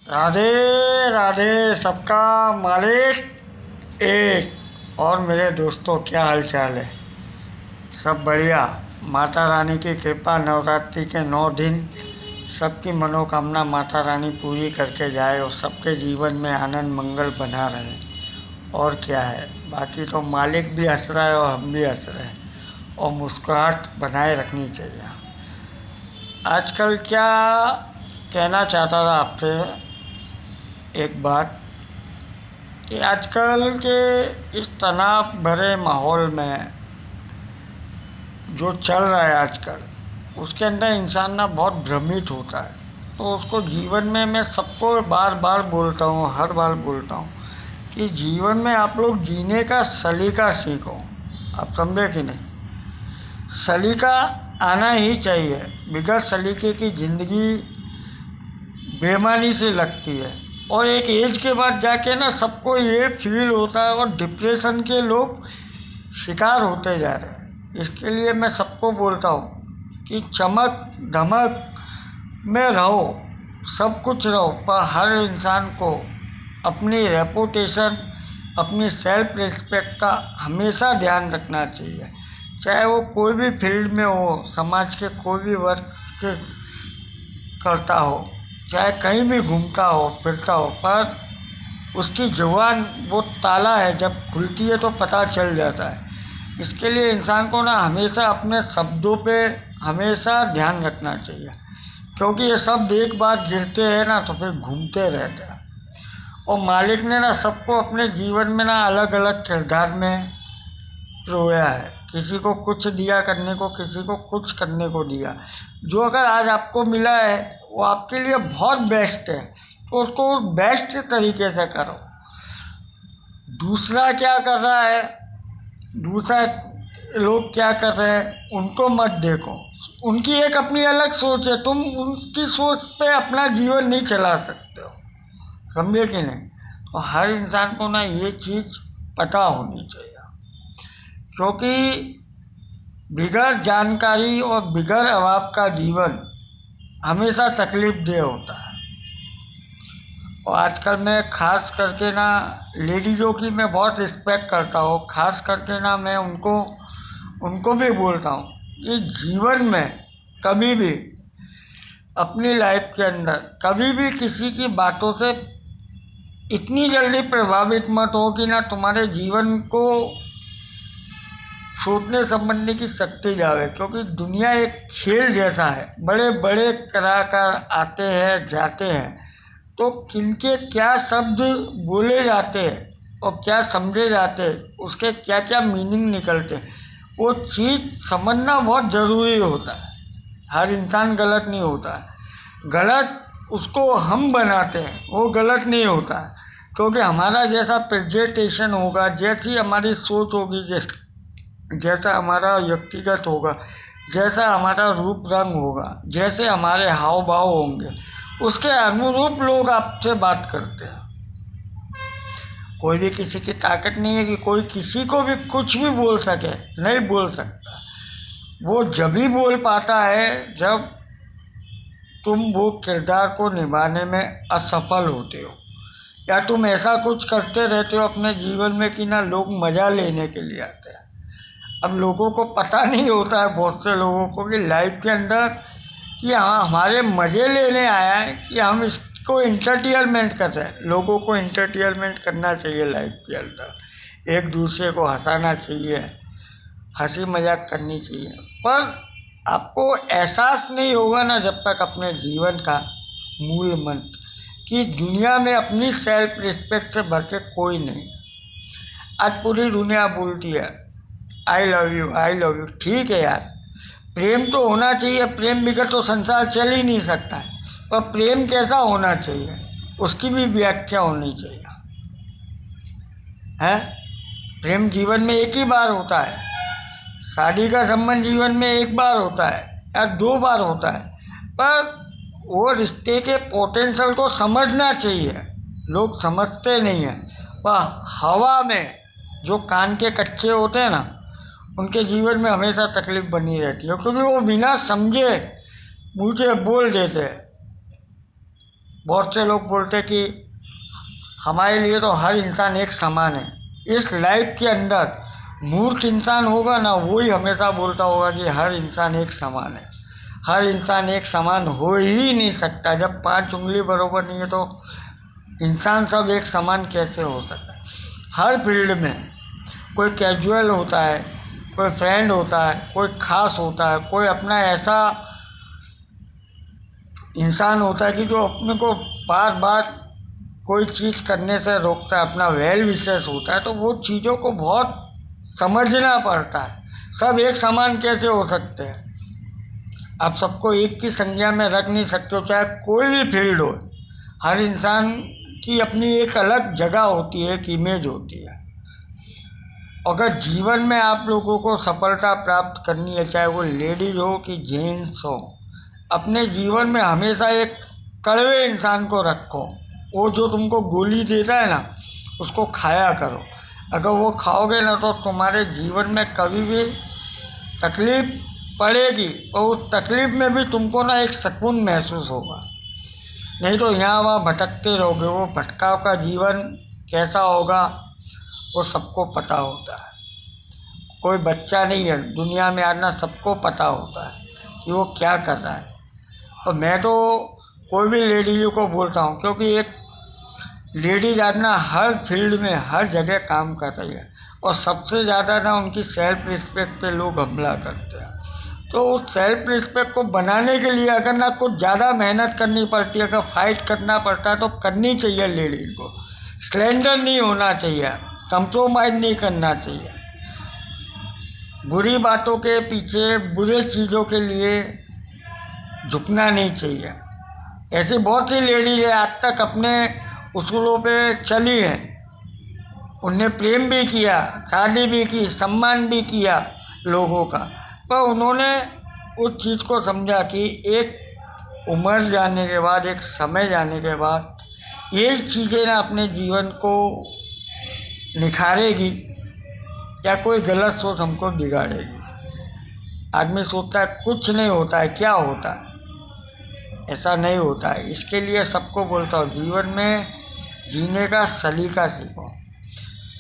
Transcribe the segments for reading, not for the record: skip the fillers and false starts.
राधे राधे। सबका मालिक एक। और मेरे दोस्तों, क्या हाल चाल है? सब बढ़िया। माता रानी की कृपा, नवरात्रि के 9 दिन सबकी मनोकामना माता रानी पूरी करके जाए और सबके जीवन में आनंद मंगल बना रहे। और क्या है, बाकी तो मालिक भी हंस रहा है और हम भी हंस रहे हैं। और मुस्कुराहट बनाए रखनी चाहिए। आजकल क्या कहना चाहता था आपसे, एक बात कि आजकल के इस तनाव भरे माहौल में जो चल रहा है आजकल, उसके अंदर इंसान ना बहुत भ्रमित होता है। तो उसको जीवन में मैं सबको बार बार बोलता हूँ, हर बार बोलता हूँ कि जीवन में आप लोग जीने का सलीका सीखो। आप समझे कि नहीं? सलीका आना ही चाहिए। बगैर सलीके की ज़िंदगी बेईमानी से लगती है। और एक एज के बाद जाके ना सबको ये फील होता है और डिप्रेशन के लोग शिकार होते जा रहे हैं। इसके लिए मैं सबको बोलता हूँ कि चमक धमक में रहो, सब कुछ रहो, पर हर इंसान को अपनी रेपुटेशन, अपनी सेल्फ रिस्पेक्ट का हमेशा ध्यान रखना चाहिए। चाहे वो कोई भी फील्ड में हो, समाज के कोई भी वर्क करता हो, चाहे कहीं भी घूमता हो फिरता हो, पर उसकी जुबान वो ताला है, जब खुलती है तो पता चल जाता है। इसके लिए इंसान को ना हमेशा अपने शब्दों पे हमेशा ध्यान रखना चाहिए, क्योंकि ये शब्द एक बार गिरते हैं ना तो फिर घूमते रहते हैं। और मालिक ने ना सबको अपने जीवन में ना अलग अलग किरदार में रोया है। किसी को कुछ दिया करने को, किसी को कुछ करने को दिया। जो अगर आज आपको मिला है वो आपके लिए बहुत बेस्ट है, तो उसको बेस्ट तरीके से करो। दूसरा क्या कर रहा है, दूसरा लोग क्या कर रहे हैं, उनको मत देखो। उनकी एक अपनी अलग सोच है, तुम उनकी सोच पे अपना जीवन नहीं चला सकते हो। समझे कि नहीं? तो हर इंसान को ना ये चीज़ पता होनी चाहिए, क्योंकि बिगैर जानकारी और बिगैर अभाव का जीवन हमेशा तकलीफदेह होता है। और आजकल मैं खास करके ना लेडीज़ों की मैं बहुत रिस्पेक्ट करता हूँ। खास करके ना मैं उनको भी बोलता हूँ कि जीवन में कभी भी अपनी लाइफ के अंदर कभी भी किसी की बातों से इतनी जल्दी प्रभावित मत हो कि ना तुम्हारे जीवन को सोचने समझने की शक्ति जावे। क्योंकि दुनिया एक खेल जैसा है, बड़े बड़े कलाकार आते हैं जाते हैं, तो किनके क्या शब्द बोले जाते हैं और क्या समझे जाते हैं, उसके क्या क्या मीनिंग निकलते हैं, वो चीज़ समझना बहुत ज़रूरी होता है। हर इंसान गलत नहीं होता है, गलत उसको हम बनाते हैं, वो गलत नहीं होता है। क्योंकि हमारा जैसा प्रेजेंटेशन होगा, जैसी हमारी सोच होगी, जैसा हमारा व्यक्तिगत होगा, जैसा हमारा रूप रंग होगा, जैसे हमारे हाव भाव होंगे, उसके अनुरूप लोग आपसे बात करते हैं। कोई भी किसी की ताकत नहीं है कि कोई किसी को भी कुछ भी बोल सके, नहीं बोल सकता। वो जब भी बोल पाता है जब तुम वो किरदार को निभाने में असफल होते हो, या तुम ऐसा कुछ करते रहते हो अपने जीवन में कि ना लोग मज़ा लेने के लिए आते हैं। अब लोगों को पता नहीं होता है, बहुत से लोगों को, कि लाइफ के अंदर कि हाँ हमारे मज़े लेने आया है, कि हम इसको इंटरटेनमेंट कर रहे हैं। लोगों को इंटरटेनमेंट करना चाहिए लाइफ के अंदर, एक दूसरे को हंसाना चाहिए, हंसी मजाक करनी चाहिए। पर आपको एहसास नहीं होगा ना जब तक अपने जीवन का मूल मंत्र कि दुनिया में अपनी सेल्फ रिस्पेक्ट से बढ़ के कोई नहीं है। आज पूरी दुनिया बोलती है I love you, I love you. ठीक है यार, प्रेम तो होना चाहिए, प्रेम बगैर तो संसार चल ही नहीं सकता है। पर प्रेम कैसा होना चाहिए, उसकी भी व्याख्या होनी चाहिए। है प्रेम जीवन में एक ही बार होता है, शादी का संबंध जीवन में एक बार होता है या 2 बार होता है, पर वो रिश्ते के पोटेंशियल को समझना चाहिए। लोग समझते नहीं हैं। वह हवा में जो कान के कच्चे होते हैं ना, उनके जीवन में हमेशा तकलीफ बनी रहती है, क्योंकि वो बिना समझे मुझे बोल देते हैं, बहुत से लोग बोलते कि हमारे लिए तो हर इंसान एक समान है। इस लाइफ के अंदर मूर्ख इंसान होगा ना, वही हमेशा बोलता होगा कि हर इंसान एक समान है। हर इंसान एक समान हो ही नहीं सकता। जब 5 उंगली बराबर नहीं है तो इंसान सब एक समान कैसे हो सकता है। हर फील्ड में कोई कैजुअल होता है, कोई फ्रेंड होता है, कोई खास होता है, कोई अपना ऐसा इंसान होता है कि जो अपने को बार बार कोई चीज़ करने से रोकता है, अपना वेल विशेष होता है। तो वो चीज़ों को बहुत समझना पड़ता है। सब एक समान कैसे हो सकते हैं। आप सबको एक की संज्ञा में रख नहीं सकते हो, चाहे कोई भी फील्ड हो। हर इंसान की अपनी एक अलग जगह होती है, एक इमेज होती है। अगर जीवन में आप लोगों को सफलता प्राप्त करनी है, चाहे वो लेडीज हो कि जेंट्स हो, अपने जीवन में हमेशा एक कड़वे इंसान को रखो। वो जो तुमको गोली देता है ना, उसको खाया करो। अगर वो खाओगे ना तो तुम्हारे जीवन में कभी भी तकलीफ पड़ेगी, और उस तकलीफ में भी तुमको ना एक सुकून महसूस होगा। नहीं तो यहाँ वहाँ भटकते रहोगे। वो भटकाव का जीवन कैसा होगा वो सबको पता होता है। कोई बच्चा नहीं है दुनिया में, आना सबको पता होता है कि वो क्या कर रहा है। और मैं तो कोई भी लेडीज को बोलता हूँ, क्योंकि एक लेडीज आज ना हर फील्ड में हर जगह काम कर रही है, और सबसे ज़्यादा ना उनकी सेल्फ रिस्पेक्ट पे लोग हमला करते हैं। तो उस सेल्फ रिस्पेक्ट को बनाने के लिए अगर ना कुछ ज़्यादा मेहनत करनी पड़ती है, अगर फाइट करना पड़ता है तो करनी चाहिए। लेडीज को स्लेंडर नहीं होना चाहिए, कंप्रोमाइज़ नहीं करना चाहिए। बुरी बातों के पीछे, बुरे चीज़ों के लिए झुकना नहीं चाहिए। ऐसी बहुत सी लेडीज है आज तक अपने उसूलों पे चली है। उनने प्रेम भी किया, शादी भी की, सम्मान भी किया लोगों का, पर उन्होंने उस चीज़ को समझा कि एक उम्र जाने के बाद, एक समय जाने के बाद ये चीज़ें ना अपने जीवन को निखारेगी या कोई गलत सोच हमको बिगाड़ेगी। आदमी सोचता है कुछ नहीं होता है, क्या होता है, ऐसा नहीं होता है। इसके लिए सबको बोलता हूँ, जीवन में जीने का सलीका सीखो।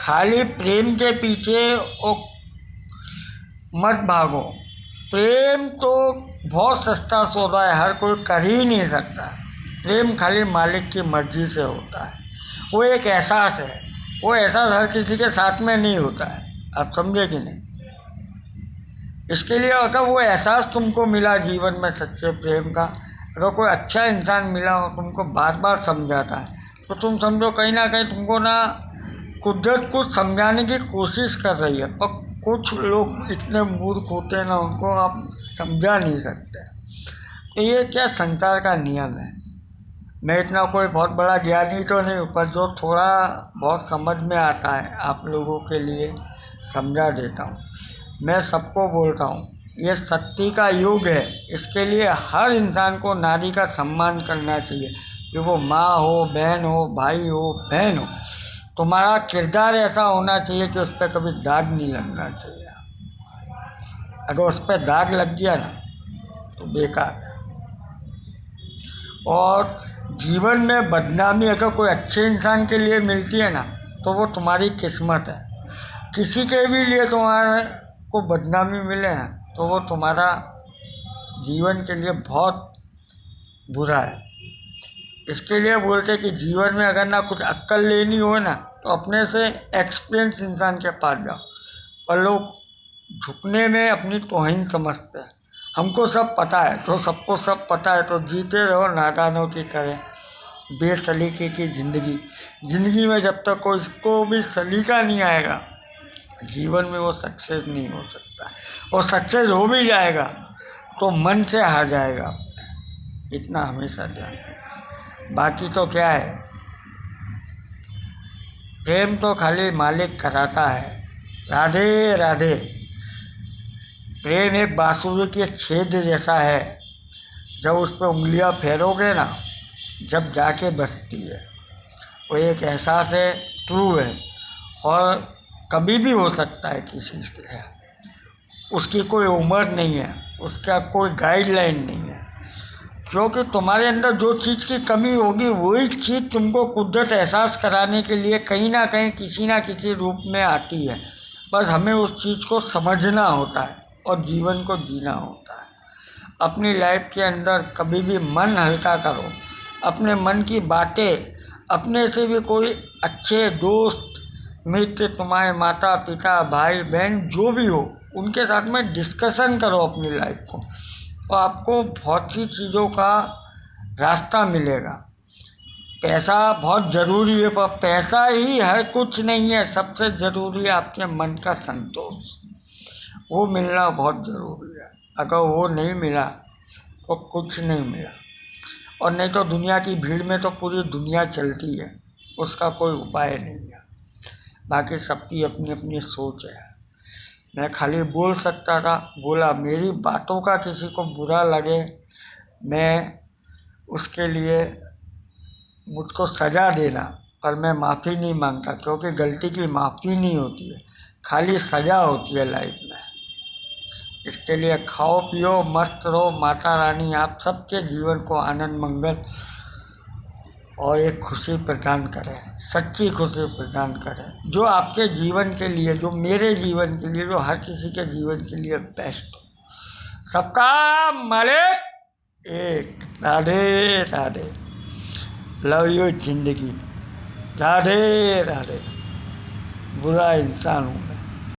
खाली प्रेम के पीछे मत भागो। प्रेम तो बहुत सस्ता सौदा है, हर कोई कर ही नहीं सकता। प्रेम खाली मालिक की मर्जी से होता है। वो एक एहसास है, वो एहसास हर किसी के साथ में नहीं होता है। आप समझे कि नहीं। इसके लिए अगर वो एहसास तुमको मिला जीवन में सच्चे प्रेम का, अगर कोई अच्छा इंसान मिला हो तुमको बार बार समझाता है, तो तुम समझो कहीं ना कहीं तुमको ना कुदरत कुछ समझाने की कोशिश कर रही है। पर कुछ लोग इतने मूर्ख होते हैं ना, उनको आप समझा नहीं सकते। तो ये क्या संसार का नियम है। मैं इतना कोई बहुत बड़ा ज्ञानी तो नहीं हूँ, पर जो थोड़ा बहुत समझ में आता है आप लोगों के लिए समझा देता हूँ। मैं सबको बोलता हूँ, ये शक्ति का युग है। इसके लिए हर इंसान को नारी का सम्मान करना चाहिए, कि वो माँ हो, बहन हो, भाई हो, बहन हो। तुम्हारा किरदार ऐसा होना चाहिए कि उस पर कभी दाग नहीं लगना चाहिए। अगर उस पर दाग लग गया ना तो बेकार है। और जीवन में बदनामी अगर कोई अच्छे इंसान के लिए मिलती है ना, तो वो तुम्हारी किस्मत है। किसी के भी लिए तुम्हारे को बदनामी मिले ना, तो वो तुम्हारा जीवन के लिए बहुत बुरा है। इसके लिए बोलते कि जीवन में अगर ना कुछ अक्ल लेनी हो ना, तो अपने से एक्सपीरियंस इंसान के पास जाओ। पर लोग झुकने में अपनी तौहीन समझते हैं। हमको सब पता है, तो सबको सब पता है, तो जीते रहो नादानों की तरह बेसलीके की ज़िंदगी में जब तक कोई को भी सलीका नहीं आएगा, जीवन में वो सक्सेस नहीं हो सकता। और सक्सेस हो भी जाएगा तो मन से हार जाएगा अपने। इतना हमेशा ध्यान रखना। बाकी तो क्या है, प्रेम तो खाली मालिक कराता है। राधे राधे। प्रेम एक बांसुरी के छेद जैसा है, जब उस पर उंगलियां फेरोगे ना, जब जाके बजती है। वो एक एहसास है, ट्रू है, और कभी भी हो सकता है किसी के साथ। उसकी कोई उम्र नहीं है, उसका कोई गाइडलाइन नहीं है। क्योंकि तुम्हारे अंदर जो चीज़ की कमी होगी वही चीज़ तुमको कुदरत एहसास कराने के लिए कहीं ना कहीं किसी ना किसी रूप में आती है। बस हमें उस चीज़ को समझना होता है और जीवन को जीना होता है। अपनी लाइफ के अंदर कभी भी मन हल्का करो, अपने मन की बातें अपने से भी कोई अच्छे दोस्त मित्र, तुम्हारे माता पिता भाई बहन जो भी हो, उनके साथ में डिस्कशन करो अपनी लाइफ को, तो आपको बहुत सी चीज़ों का रास्ता मिलेगा। पैसा बहुत ज़रूरी है, पर पैसा ही हर कुछ नहीं है। सबसे ज़रूरी है आपके मन का संतोष, वो मिलना बहुत ज़रूरी है। अगर वो नहीं मिला तो कुछ नहीं मिला। और नहीं तो दुनिया की भीड़ में तो पूरी दुनिया चलती है, उसका कोई उपाय नहीं है। बाकी सबकी अपनी अपनी सोच है। मैं खाली बोल सकता था, बोला। मेरी बातों का किसी को बुरा लगे, मैं उसके लिए मुझको सज़ा देना, पर मैं माफ़ी नहीं मांगता, क्योंकि गलती की माफ़ी नहीं होती है, खाली सज़ा होती है लाइफ में। इसके लिए खाओ पियो मस्त रहो, माता रानी आप सबके जीवन को आनंद मंगल और एक खुशी प्रदान करें, सच्ची खुशी प्रदान करें, जो आपके जीवन के लिए, जो मेरे जीवन के लिए, जो हर किसी के जीवन के लिए बेस्ट हो। सबका मालिक एक। राधे राधे। लव यू जिंदगी। राधे राधे। बुरा इंसान हूँ।